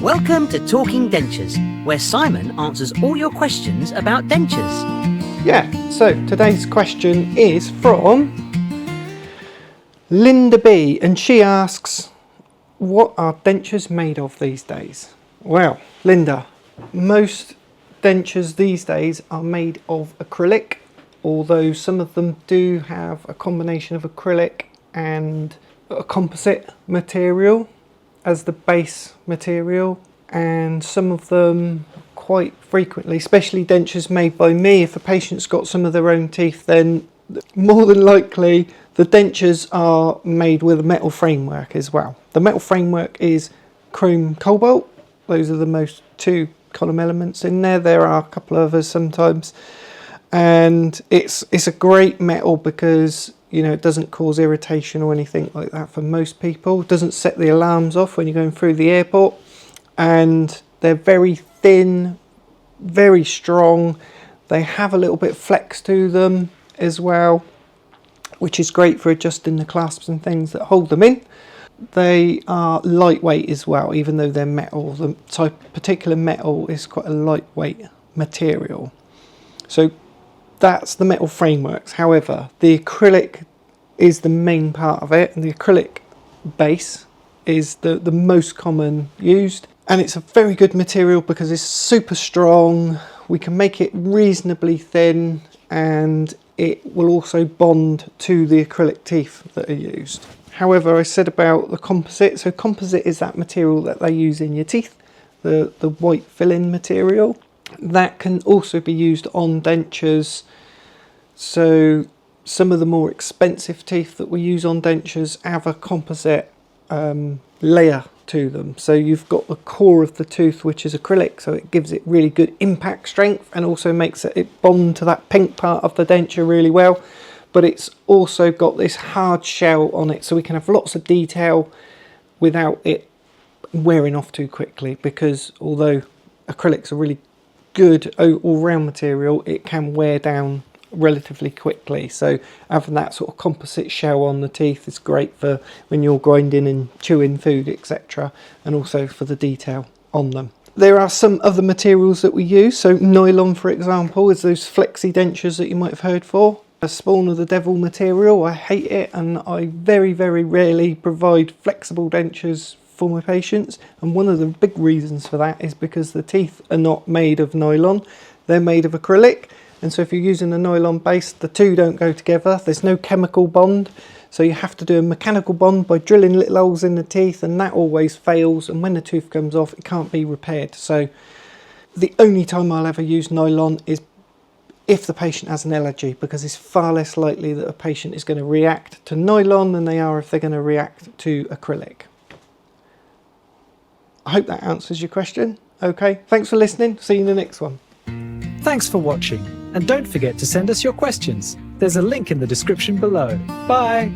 Welcome to Talking Dentures, where Simon answers all your questions about dentures. Yeah, so today's question is from Linda B, and she asks, what are dentures made of these days? Well, Linda, most dentures these days are made of acrylic, although some of them do have a combination of acrylic and a composite material as the base material, and some of them quite frequently, especially dentures made by me, if a patient's got some of their own teeth, then more than likely the dentures are made with a metal framework as well. The metal framework is chrome cobalt. Those are the most two column elements in there. There are a couple of others sometimes, and it's a great metal because it doesn't cause irritation or anything like that for most people. It doesn't set the alarms off when you're going through the airport, and they're very thin, very strong. They have a little bit of flex to them as well, which is great for adjusting the clasps and things that hold them in. They are lightweight as well, even though they're metal. The particular metal is quite a lightweight material. So that's the metal frameworks. However, the acrylic is the main part of it, and the acrylic base is the most common used. And it's a very good material because it's super strong. We can make it reasonably thin, and it will also bond to the acrylic teeth that are used. However, I said about the composite. So composite is that material that they use in your teeth, the white filling material. That can also be used on dentures. So some of the more expensive teeth that we use on dentures have a composite layer to them. So you've got the core of the tooth, which is acrylic, so it gives it really good impact strength and also makes it bond to that pink part of the denture really well. But it's also got this hard shell on it, so we can have lots of detail without it wearing off too quickly, because although acrylic's a really good all-round material, it can wear down relatively quickly. So having that sort of composite shell on the teeth is great for when you're grinding and chewing food, etc., and also for the detail on them. There are some other materials that we use. So nylon, for example, is those flexi dentures that you might have heard for. A spawn of the devil material. I hate it, and I very, very rarely provide flexible dentures for my patients, and one of the big reasons for that is because the teeth are not made of nylon, they're made of acrylic. And so if you're using a nylon base, the two don't go together. There's no chemical bond, so you have to do a mechanical bond by drilling little holes in the teeth, and that always fails, and when the tooth comes off it can't be repaired. So the only time I'll ever use nylon is if the patient has an allergy, because it's far less likely that a patient is going to react to nylon than they are if they're going to react to acrylic. I hope that answers your question. Okay, thanks for listening. See you in the next one. Thanks for watching, and don't forget to send us your questions. There's a link in the description below. Bye!